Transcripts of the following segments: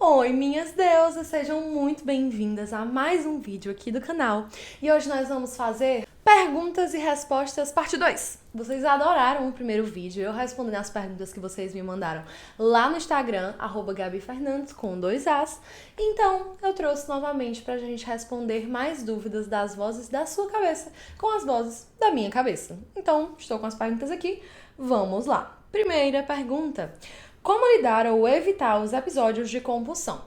Oi, minhas deusas, sejam muito bem-vindas a mais um vídeo aqui do canal. E hoje nós vamos fazer perguntas e respostas parte 2. Vocês adoraram o primeiro vídeo, eu respondendo as perguntas que vocês me mandaram lá no Instagram, @GabiFernandes, com 2 As. Então, eu trouxe novamente pra gente responder mais dúvidas das vozes da sua cabeça com as vozes da minha cabeça. Então, estou com as perguntas aqui, vamos lá. Primeira pergunta: como lidar ou evitar os episódios de compulsão?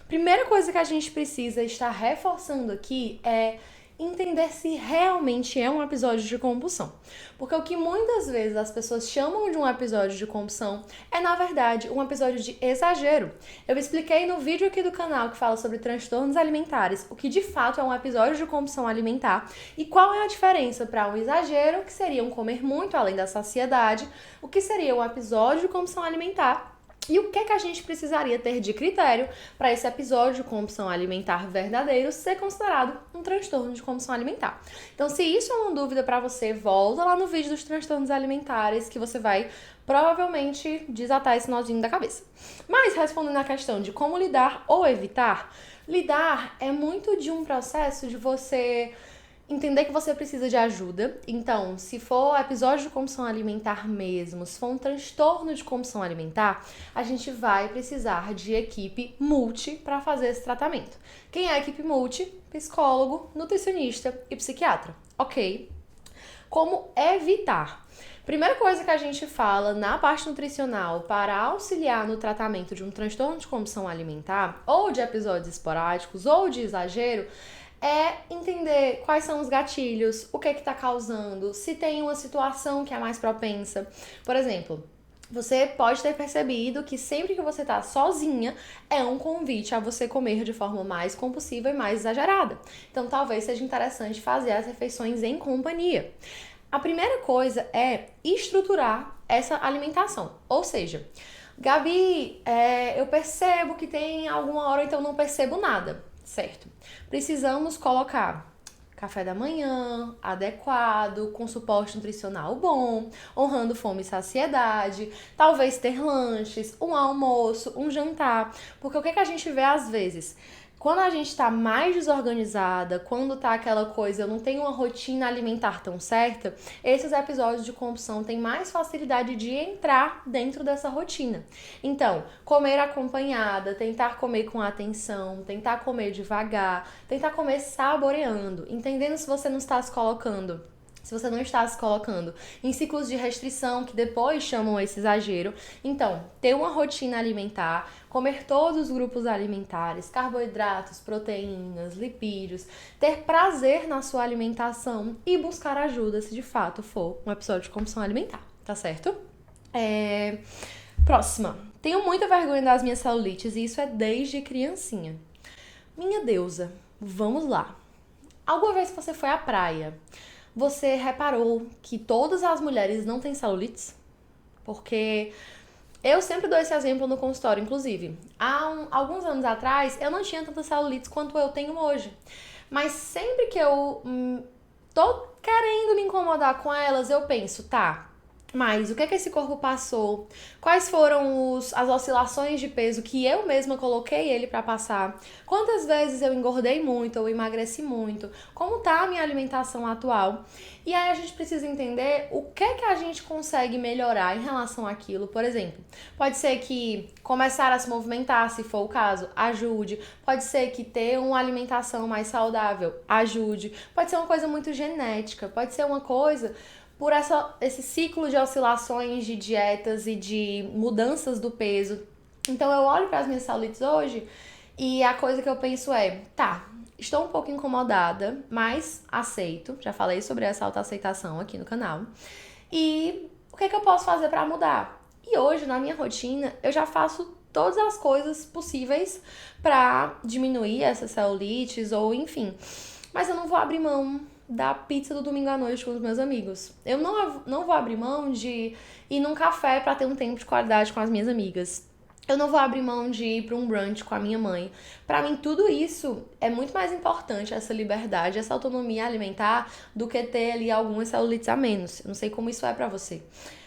Primeira coisa que a gente precisa estar reforçando aqui é entender se realmente é um episódio de compulsão. Porque o que muitas vezes as pessoas chamam de um episódio de compulsão é, na verdade, um episódio de exagero. Eu expliquei no vídeo aqui do canal que fala sobre transtornos alimentares o que de fato é um episódio de compulsão alimentar e qual é a diferença para um exagero, que seria um comer muito além da saciedade, o que seria um episódio de compulsão alimentar. E o que é que a gente precisaria ter de critério para esse episódio de compulsão alimentar verdadeiro ser considerado um transtorno de compulsão alimentar? Então, se isso é uma dúvida para você, volta lá no vídeo dos transtornos alimentares que você vai provavelmente desatar esse nozinho da cabeça. Mas, respondendo à questão de como lidar ou evitar, lidar é muito de um processo de você entender que você precisa de ajuda. Então, se for episódio de compulsão alimentar mesmo, se for um transtorno de compulsão alimentar, a gente vai precisar de equipe multi para fazer esse tratamento. Quem é a equipe multi? Psicólogo, nutricionista e psiquiatra. Ok? Como evitar? Primeira coisa que a gente fala na parte nutricional para auxiliar no tratamento de um transtorno de compulsão alimentar, ou de episódios esporádicos, ou de exagero, é entender quais são os gatilhos, o que é que tá causando, se tem uma situação que é mais propensa. Por exemplo, você pode ter percebido que sempre que você tá sozinha é um convite a você comer de forma mais compulsiva e mais exagerada. Então, talvez seja interessante fazer as refeições em companhia. A primeira coisa é estruturar essa alimentação, ou seja, Gabi, eu percebo que tem alguma hora, então não percebo nada. Certo. Precisamos colocar café da manhã adequado, com suporte nutricional bom, honrando fome e saciedade, talvez ter lanches, um almoço, um jantar. Porque o que a gente vê às vezes? Quando a gente tá mais desorganizada, quando tá aquela coisa, eu não tenho uma rotina alimentar tão certa, esses episódios de compulsão têm mais facilidade de entrar dentro dessa rotina. Então, comer acompanhada, tentar comer com atenção, tentar comer devagar, tentar comer saboreando, entendendo se você não está se colocando. Se você não está se colocando em ciclos de restrição, que depois chamam esse exagero, então, ter uma rotina alimentar, comer todos os grupos alimentares, carboidratos, proteínas, lipídios, ter prazer na sua alimentação e buscar ajuda se de fato for um episódio de compulsão alimentar, tá certo? Próxima. Tenho muita vergonha das minhas celulites e isso é desde criancinha. Minha deusa, vamos lá. Alguma vez que você foi à praia, você reparou que todas as mulheres não têm celulites? Porque eu sempre dou esse exemplo no consultório, inclusive. Há alguns anos atrás, eu não tinha tanta celulite quanto eu tenho hoje. Mas sempre que eu tô querendo me incomodar com elas, eu penso, tá, mas o que é que esse corpo passou? Quais foram as oscilações de peso que eu mesma coloquei ele para passar? Quantas vezes eu engordei muito ou emagreci muito? Como tá a minha alimentação atual? E aí a gente precisa entender o que é que a gente consegue melhorar em relação àquilo. Por exemplo, pode ser que começar a se movimentar, se for o caso, ajude. Pode ser que ter uma alimentação mais saudável ajude. Pode ser uma coisa muito genética. Pode ser uma coisa por esse ciclo de oscilações de dietas e de mudanças do peso. Então eu olho para as minhas celulites hoje e a coisa que eu penso é, tá, estou um pouco incomodada, mas aceito. Já falei sobre essa autoaceitação aqui no canal. E o que é que eu posso fazer para mudar? E hoje, na minha rotina, eu já faço todas as coisas possíveis para diminuir essas celulites ou enfim. Mas eu não vou abrir mão da pizza do domingo à noite com os meus amigos. Eu não vou abrir mão de ir num café para ter um tempo de qualidade com as minhas amigas. Eu não vou abrir mão de ir para um brunch com a minha mãe. Para mim, tudo isso é muito mais importante, essa liberdade, essa autonomia alimentar, do que ter ali algumas celulites a menos. Eu não sei como isso é para você.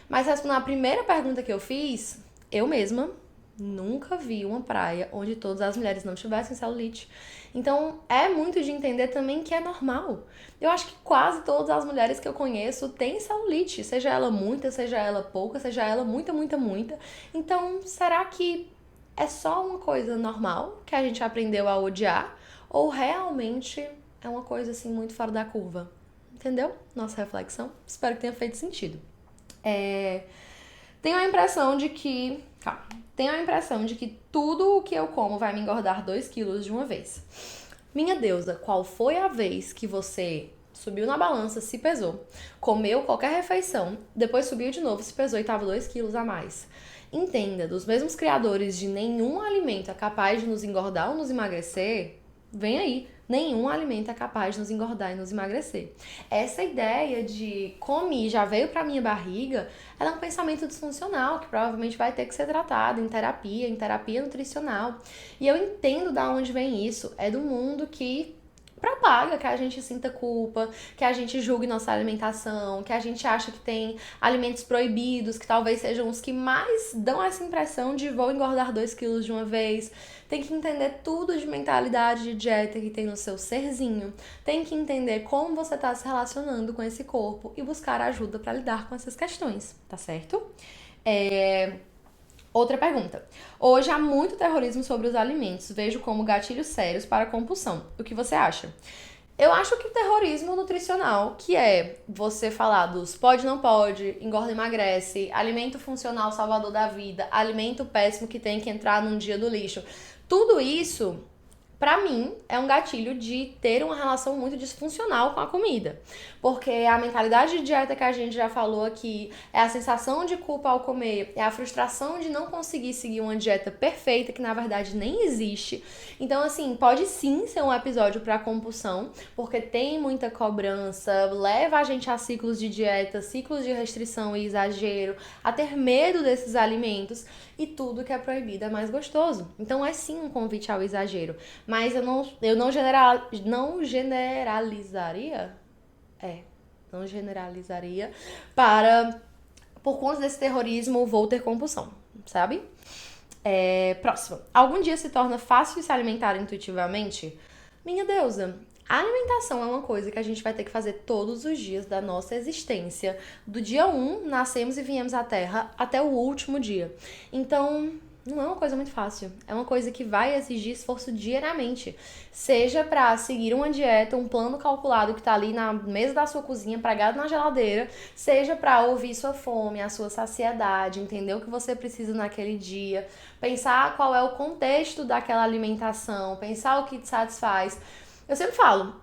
Mas respondendo a primeira pergunta que eu fiz, eu mesma Nunca vi uma praia onde todas as mulheres não tivessem celulite. Então, é muito de entender também que é normal. Eu acho que quase todas as mulheres que eu conheço têm celulite, seja ela muita, seja ela pouca, seja ela muita, muita, muita. Então, será que é só uma coisa normal que a gente aprendeu a odiar? Ou realmente é uma coisa assim muito fora da curva? Entendeu? Nossa reflexão. Espero que tenha feito sentido. Tenho a impressão de que. Calma. Tenho a impressão de que tudo o que eu como vai me engordar 2 quilos de uma vez. Minha deusa, qual foi a vez que você subiu na balança, se pesou, comeu qualquer refeição, depois subiu de novo, se pesou e tava 2 quilos a mais? Entenda, dos mesmos criadores de nenhum alimento é capaz de nos engordar ou nos emagrecer, vem aí. Nenhum alimento é capaz de nos engordar e nos emagrecer. Essa ideia de comi já veio pra minha barriga, ela é um pensamento disfuncional que provavelmente vai ter que ser tratado em terapia nutricional. E eu entendo da onde vem isso. É do mundo que propaga que a gente sinta culpa, que a gente julgue nossa alimentação, que a gente acha que tem alimentos proibidos, que talvez sejam os que mais dão essa impressão de vou engordar 2 quilos de uma vez. Tem que entender tudo de mentalidade de dieta que tem no seu serzinho. Tem que entender como você está se relacionando com esse corpo e buscar ajuda para lidar com essas questões, tá certo? Outra pergunta. Hoje há muito terrorismo sobre os alimentos. Vejo como gatilhos sérios para a compulsão. O que você acha? Eu acho que o terrorismo nutricional, que é você falar dos pode, não pode, engorda, emagrece, alimento funcional salvador da vida, alimento péssimo que tem que entrar num dia do lixo. Tudo isso, pra mim, é um gatilho de ter uma relação muito disfuncional com a comida. Porque a mentalidade de dieta que a gente já falou aqui, é a sensação de culpa ao comer, é a frustração de não conseguir seguir uma dieta perfeita, que na verdade nem existe. Então, assim, pode sim ser um episódio pra compulsão, porque tem muita cobrança, leva a gente a ciclos de dieta, ciclos de restrição e exagero, a ter medo desses alimentos, e tudo que é proibido é mais gostoso. Então, é sim um convite ao exagero. Mas eu não generalizaria. Não generalizaria por conta desse terrorismo, vou ter compulsão, sabe? Próximo. Algum dia se torna fácil se alimentar intuitivamente? Minha deusa, a alimentação é uma coisa que a gente vai ter que fazer todos os dias da nossa existência. Do dia 1, nascemos e viemos à Terra, até o último dia. Então, não é uma coisa muito fácil. É uma coisa que vai exigir esforço diariamente. Seja pra seguir uma dieta, um plano calculado que tá ali na mesa da sua cozinha, pregado na geladeira, seja pra ouvir sua fome, a sua saciedade, entender o que você precisa naquele dia, pensar qual é o contexto daquela alimentação, pensar o que te satisfaz. Eu sempre falo,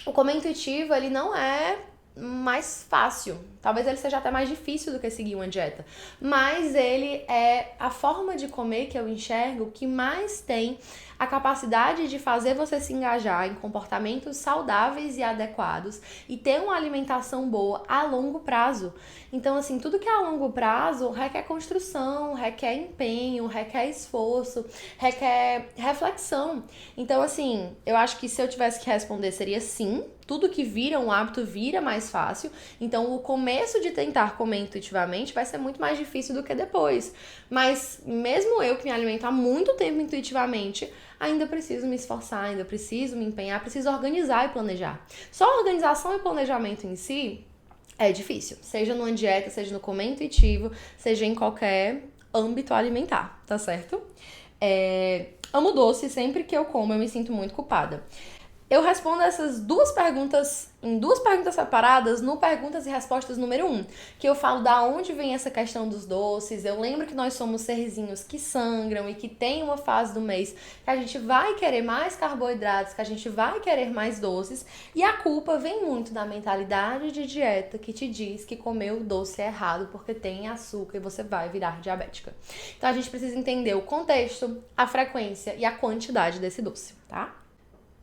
o comer intuitivo, ele não é mais fácil. Talvez ele seja até mais difícil do que seguir uma dieta. Mas ele é a forma de comer que eu enxergo que mais tem a capacidade de fazer você se engajar em comportamentos saudáveis e adequados e ter uma alimentação boa a longo prazo. Então, assim, tudo que é a longo prazo requer construção, requer empenho, requer esforço, requer reflexão. Então, assim, eu acho que se eu tivesse que responder seria sim. Tudo que vira um hábito vira mais fácil. Então, o começo de tentar comer intuitivamente vai ser muito mais difícil do que depois. Mas, mesmo eu que me alimento há muito tempo intuitivamente, ainda preciso me esforçar, ainda preciso me empenhar, preciso organizar e planejar. Só a organização e planejamento em si é difícil. Seja numa dieta, seja no comer intuitivo, seja em qualquer âmbito alimentar, tá certo? Amo doce, sempre que eu como eu me sinto muito culpada. Eu respondo essas duas perguntas em duas perguntas separadas no Perguntas e Respostas número 1, que eu falo da onde vem essa questão dos doces. Eu lembro que nós somos serzinhos que sangram e que tem uma fase do mês que a gente vai querer mais carboidratos, que a gente vai querer mais doces, e a culpa vem muito da mentalidade de dieta que te diz que comer o doce é errado porque tem açúcar e você vai virar diabética. Então a gente precisa entender o contexto, a frequência e a quantidade desse doce, tá?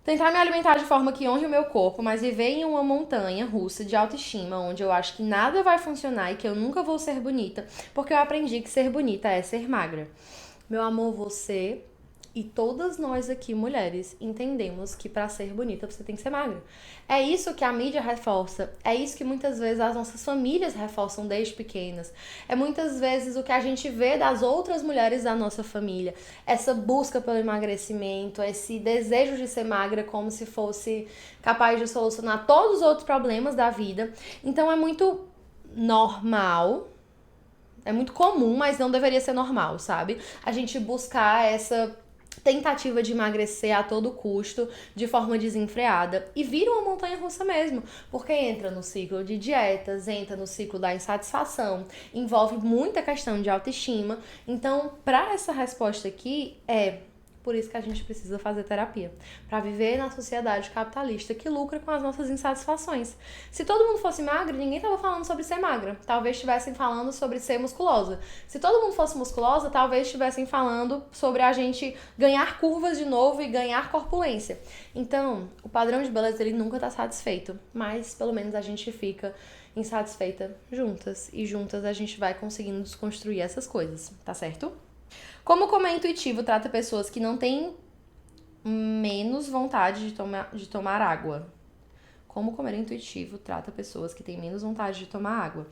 Tentar me alimentar de forma que honre o meu corpo, mas viver em uma montanha russa de autoestima, onde eu acho que nada vai funcionar e que eu nunca vou ser bonita, porque eu aprendi que ser bonita é ser magra. Meu amor, você E todas nós aqui, mulheres, entendemos que para ser bonita você tem que ser magra. É isso que a mídia reforça, é isso que muitas vezes as nossas famílias reforçam desde pequenas. É muitas vezes o que a gente vê das outras mulheres da nossa família. Essa busca pelo emagrecimento, esse desejo de ser magra como se fosse capaz de solucionar todos os outros problemas da vida. Então é muito normal, é muito comum, mas não deveria ser normal, sabe? A gente buscar essa tentativa de emagrecer a todo custo, de forma desenfreada, e vira uma montanha-russa mesmo, porque entra no ciclo de dietas, entra no ciclo da insatisfação, envolve muita questão de autoestima. Então, para essa resposta aqui, por isso que a gente precisa fazer terapia, para viver na sociedade capitalista que lucra com as nossas insatisfações. Se todo mundo fosse magro, ninguém tava falando sobre ser magra, talvez estivessem falando sobre ser musculosa. Se todo mundo fosse musculosa, talvez estivessem falando sobre a gente ganhar curvas de novo e ganhar corpulência. Então, o padrão de beleza, ele nunca tá satisfeito, mas pelo menos a gente fica insatisfeita juntas, e juntas a gente vai conseguindo desconstruir essas coisas, tá certo? Como comer intuitivo trata pessoas que não têm menos vontade de tomar água? Como comer intuitivo trata pessoas que têm menos vontade de tomar água?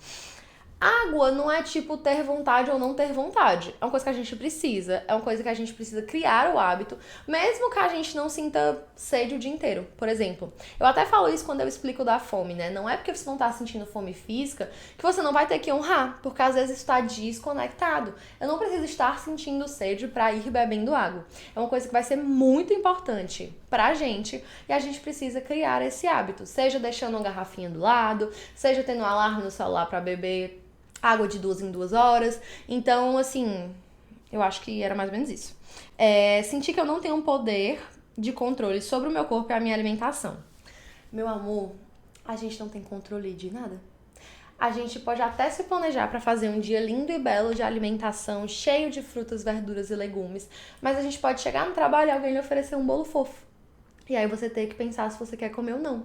Água não é tipo ter vontade ou não ter vontade. É uma coisa que a gente precisa. É uma coisa que a gente precisa criar o hábito, mesmo que a gente não sinta sede o dia inteiro. Por exemplo, eu até falo isso quando eu explico da fome, né? Não é porque você não tá sentindo fome física que você não vai ter que honrar, porque às vezes está desconectado. Eu não preciso estar sentindo sede pra ir bebendo água. É uma coisa que vai ser muito importante pra gente, e a gente precisa criar esse hábito, seja deixando uma garrafinha do lado, seja tendo um alarme no celular pra beber água de 2 em 2 horas. Então, assim, eu acho que era mais ou menos isso. Sentir que eu não tenho um poder de controle sobre o meu corpo e a minha alimentação. Meu amor, a gente não tem controle de nada. A gente pode até se planejar para fazer um dia lindo e belo de alimentação, cheio de frutas, verduras e legumes, mas a gente pode chegar no trabalho e alguém lhe oferecer um bolo fofo. E aí você tem que pensar se você quer comer ou não.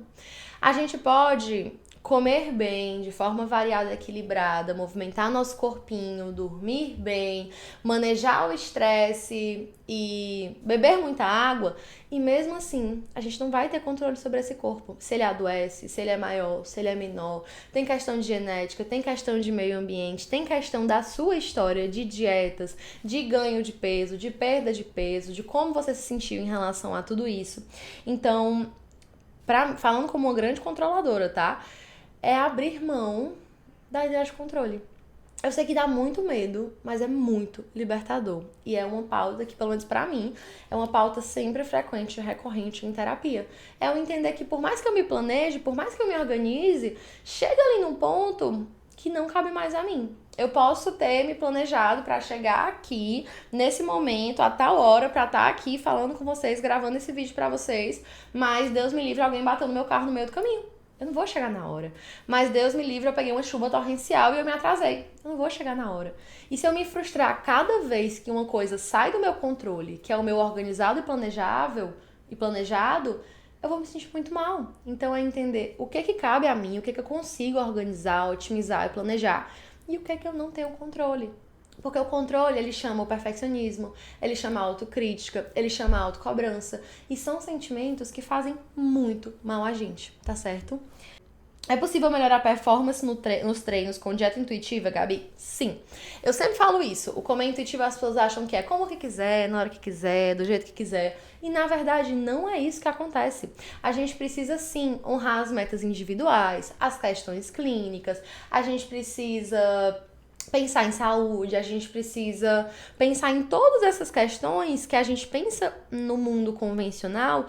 A gente pode comer bem, de forma variada e equilibrada, movimentar nosso corpinho, dormir bem, manejar o estresse e beber muita água, e mesmo assim, a gente não vai ter controle sobre esse corpo. Se ele adoece, se ele é maior, se ele é menor, tem questão de genética, tem questão de meio ambiente, tem questão da sua história de dietas, de ganho de peso, de perda de peso, de como você se sentiu em relação a tudo isso. Então, falando como uma grande controladora, tá? É abrir mão da ideia de controle. Eu sei que dá muito medo, mas é muito libertador. E é uma pauta que, pelo menos pra mim, é uma pauta sempre frequente e recorrente em terapia. É eu entender que por mais que eu me planeje, por mais que eu me organize, chega ali num ponto que não cabe mais a mim. Eu posso ter me planejado pra chegar aqui, nesse momento, a tal hora, pra estar aqui falando com vocês, gravando esse vídeo pra vocês, mas Deus me livre, alguém bateu no meu carro no meio do caminho. Eu não vou chegar na hora. Mas Deus me livre, eu peguei uma chuva torrencial e eu me atrasei. Eu não vou chegar na hora. E se eu me frustrar cada vez que uma coisa sai do meu controle, que é o meu organizado e planejado, eu vou me sentir muito mal. Então é entender o que cabe a mim, o que eu consigo organizar, otimizar e planejar, e o que eu não tenho controle. Porque o controle, ele chama o perfeccionismo, ele chama a autocrítica, ele chama a autocobrança. E são sentimentos que fazem muito mal a gente, tá certo? É possível melhorar a performance nos treinos com dieta intuitiva, Gabi? Sim. Eu sempre falo isso. O comer intuitivo as pessoas acham que é como que quiser, na hora que quiser, do jeito que quiser. E na verdade não é isso que acontece. A gente precisa sim honrar as metas individuais, as questões clínicas, a gente precisa pensar em saúde, a gente precisa pensar em todas essas questões que a gente pensa no mundo convencional,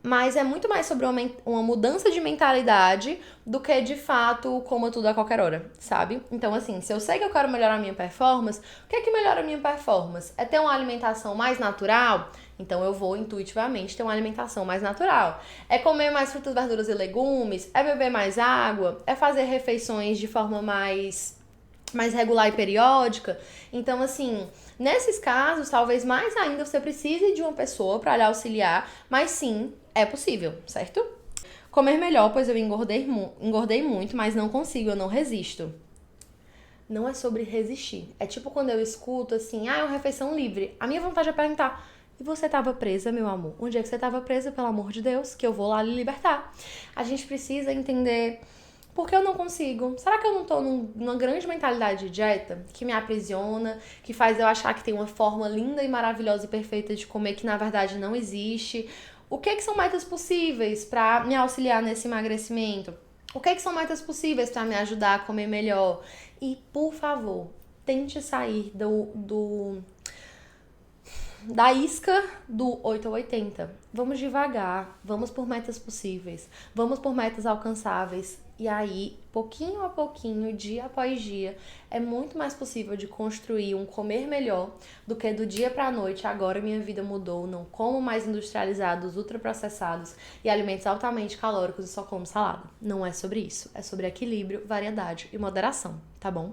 mas é muito mais sobre uma mudança de mentalidade do que, de fato, coma tudo a qualquer hora, sabe? Então, assim, se eu sei que eu quero melhorar a minha performance, o que é que melhora a minha performance? É ter uma alimentação mais natural? Então, eu vou intuitivamente ter uma alimentação mais natural. É comer mais frutas, verduras e legumes? É beber mais água? É fazer refeições de forma mais regular e periódica? Então, assim, nesses casos, talvez mais ainda você precise de uma pessoa para lhe auxiliar, mas sim, é possível, certo? Comer melhor, pois eu engordei muito, mas não consigo, eu não resisto. Não é sobre resistir. É tipo quando eu escuto assim, uma refeição livre. A minha vontade é perguntar, E você estava presa, meu amor. Onde é que você estava presa, pelo amor de Deus? Que eu vou lá lhe libertar. A gente precisa entender por que eu não consigo. Será que eu não tô numa grande mentalidade de dieta que me aprisiona, que faz eu achar que tem uma forma linda e maravilhosa e perfeita de comer que na verdade não existe? O que são metas possíveis para me auxiliar nesse emagrecimento? O que são metas possíveis para me ajudar a comer melhor? E, por favor, tente sair da isca do 8 ou 80. Vamos devagar, vamos por metas possíveis, vamos por metas alcançáveis. E aí, pouquinho a pouquinho, dia após dia, é muito mais possível de construir um comer melhor do que do dia pra noite. Agora minha vida mudou, não como mais industrializados, ultraprocessados e alimentos altamente calóricos e só como salada. Não é sobre isso, é sobre equilíbrio, variedade e moderação, tá bom?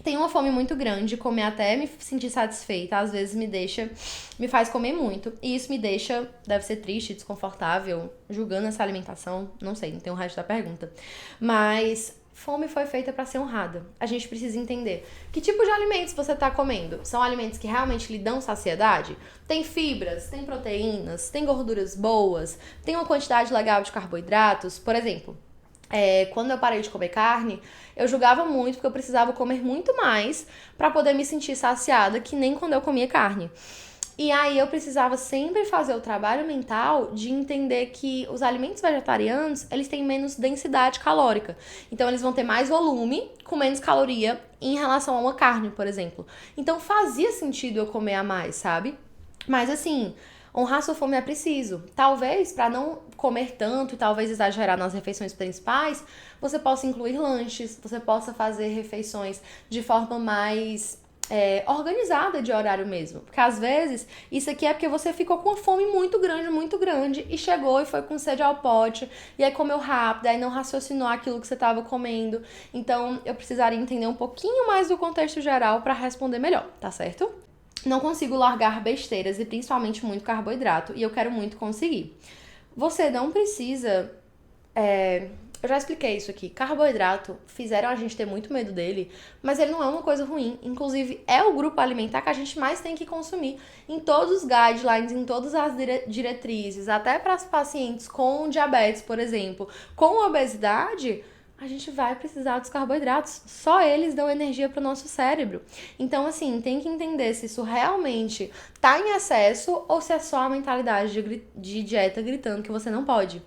Tenho uma fome muito grande, comer até me sentir satisfeita, às vezes me faz comer muito. E isso me deixa, deve ser triste, desconfortável, julgando essa alimentação, não sei, não tem o resto da pergunta. Mas fome foi feita para ser honrada. A gente precisa entender que tipo de alimentos você tá comendo. São alimentos que realmente lhe dão saciedade? Tem fibras, tem proteínas, tem gorduras boas, tem uma quantidade legal de carboidratos, por exemplo. Quando eu parei de comer carne, eu julgava muito porque eu precisava comer muito mais para poder me sentir saciada, que nem quando eu comia carne. E aí eu precisava sempre fazer o trabalho mental de entender que os alimentos vegetarianos, eles têm menos densidade calórica. Então eles vão ter mais volume, com menos caloria em relação a uma carne, por exemplo. Então fazia sentido eu comer a mais, sabe? Mas assim, honrar sua fome é preciso. Talvez, para não comer tanto e talvez exagerar nas refeições principais, você possa incluir lanches, você possa fazer refeições de forma mais organizada de horário mesmo. Porque às vezes, isso aqui é porque você ficou com uma fome muito grande, e chegou e foi com sede ao pote, e aí comeu rápido, aí não raciocinou aquilo que você estava comendo. Então, eu precisaria entender um pouquinho mais do contexto geral para responder melhor, tá certo? Não consigo largar besteiras e principalmente muito carboidrato, e eu quero muito conseguir. Você não precisa... Eu já expliquei isso aqui. Carboidrato fizeram a gente ter muito medo dele, mas ele não é uma coisa ruim. Inclusive, é o grupo alimentar que a gente mais tem que consumir em todos os guidelines, em todas as diretrizes, até para os pacientes com diabetes, por exemplo. Com obesidade, a gente vai precisar dos carboidratos. Só eles dão energia para o nosso cérebro. Então, assim, tem que entender se isso realmente tá em excesso ou se é só a mentalidade de dieta gritando que você não pode.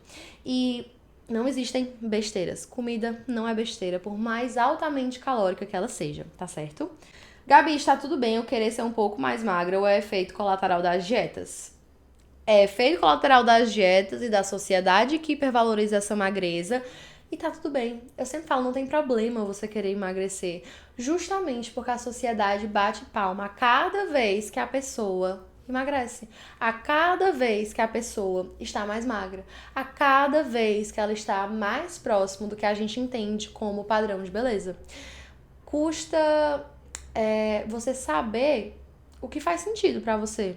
E não existem besteiras. Comida não é besteira, por mais altamente calórica que ela seja, tá certo? Gabi, está tudo bem eu querer ser um pouco mais magra ou é efeito colateral das dietas? É efeito colateral das dietas e da sociedade que hipervaloriza essa magreza. E tá tudo bem. Eu sempre falo, não tem problema você querer emagrecer. Justamente porque a sociedade bate palma a cada vez que a pessoa emagrece. A cada vez que a pessoa está mais magra. A cada vez que ela está mais próximo do que a gente entende como padrão de beleza. Custa você saber o que faz sentido pra você.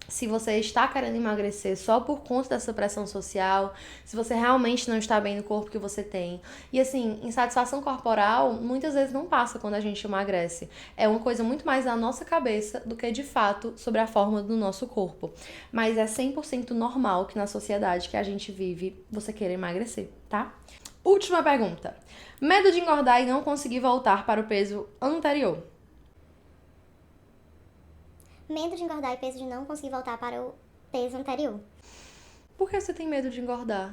Se você está querendo emagrecer só por conta dessa pressão social, se você realmente não está bem no corpo que você tem. E assim, insatisfação corporal muitas vezes não passa quando a gente emagrece. É uma coisa muito mais na nossa cabeça do que de fato sobre a forma do nosso corpo. Mas é 100% normal que na sociedade que a gente vive você queira emagrecer, tá? Última pergunta. Medo de engordar e não conseguir voltar para o peso anterior. Medo de engordar e peso de não conseguir voltar para o peso anterior. Por que você tem medo de engordar?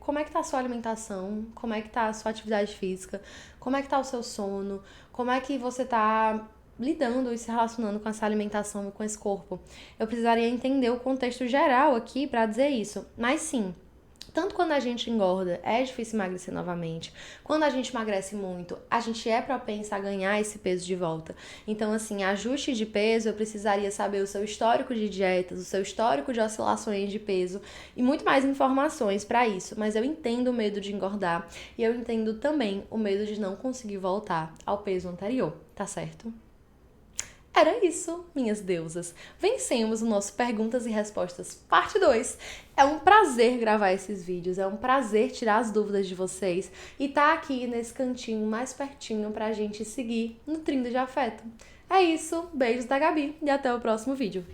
Como é que tá a sua alimentação? Como é que tá a sua atividade física? Como é que tá o seu sono? Como é que você tá lidando e se relacionando com essa alimentação e com esse corpo? Eu precisaria entender o contexto geral aqui pra dizer isso. Mas sim, tanto quando a gente engorda, é difícil emagrecer novamente. Quando a gente emagrece muito, a gente é propensa a ganhar esse peso de volta. Então, assim, ajuste de peso, eu precisaria saber o seu histórico de dietas, o seu histórico de oscilações de peso e muito mais informações para isso. Mas eu entendo o medo de engordar e eu entendo também o medo de não conseguir voltar ao peso anterior, tá certo? Era isso, minhas deusas. Vencemos o nosso Perguntas e Respostas parte 2. É um prazer gravar esses vídeos, é um prazer tirar as dúvidas de vocês e tá aqui nesse cantinho mais pertinho pra gente seguir nutrindo de afeto. É isso, beijos da Gabi e até o próximo vídeo.